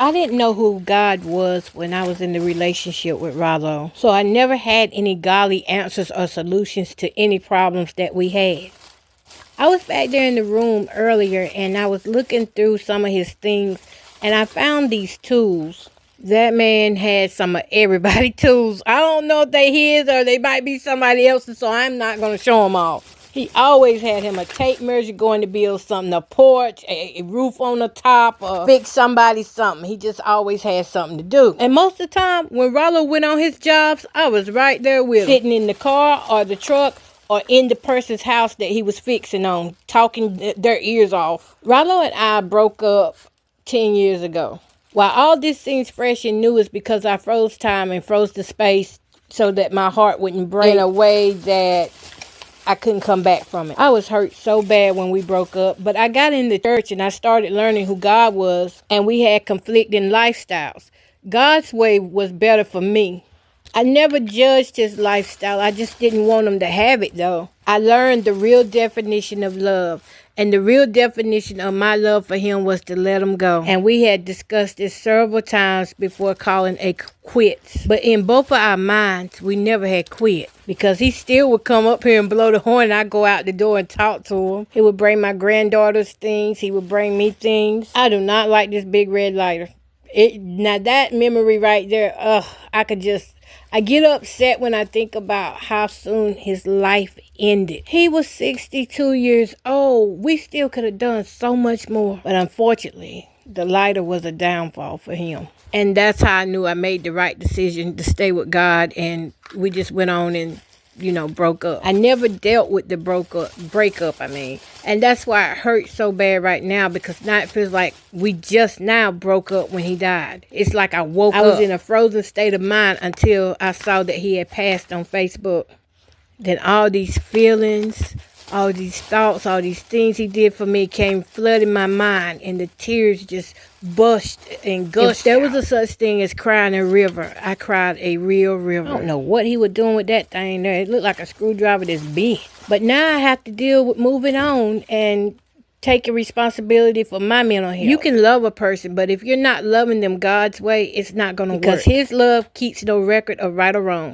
I didn't know who God was when I was in the relationship with Rollo, so I never had any godly answers or solutions to any problems that we had. I was back there in the room earlier and I was looking through some of his things and I found these tools. That man had some of everybody's tools. I don't know if they his or they might be somebody else's, so I'm not going to show them all. He always had him a tape measure going to build something, a porch, a roof on the top, or fix somebody something. He just always had something to do. And most of the time, when Rollo went on his jobs, I was right there with him, sitting in the car or the truck or in the person's house that he was fixing on, talking their ears off. Rollo and I broke up 10 years ago. While all this seems fresh and new is because I froze time and froze the space so that my heart wouldn't break in a way that I couldn't come back from it. I was hurt so bad when we broke up, but I got in the church and I started learning who God was, and we had conflicting lifestyles. God's way was better for me. I never judged his lifestyle. I just didn't want him to have it, though. I learned the real definition of love. And the real definition of my love for him was to let him go. And we had discussed this several times before calling a quits. But in both of our minds, we never had quit. Because he still would come up here and blow the horn and I'd go out the door and talk to him. He would bring my granddaughters things. He would bring me things. I do not like this big red lighter. Now that memory right there, I get upset when I think about how soon his life ended. He was 62 years old. We still could have done so much more. But unfortunately, the lighter was a downfall for him. And that's how I knew I made the right decision to stay with God. And we just went on and, broke up. I never dealt with the breakup. And that's why it hurts so bad right now, because now it feels like we just now broke up when he died. It's like I woke up. I was in a frozen state of mind until I saw that he had passed on Facebook. Then all these feelings, all these thoughts, all these things he did for me came flooding my mind, and the tears just burst and gushed. If there was a such thing as crying a river, I cried a real river. I don't know what he was doing with that thing there. It looked like a screwdriver that's bent. But now I have to deal with moving on and taking responsibility for my mental health. You can love a person, but if you're not loving them God's way, it's not going to work. Because his love keeps no record of right or wrong.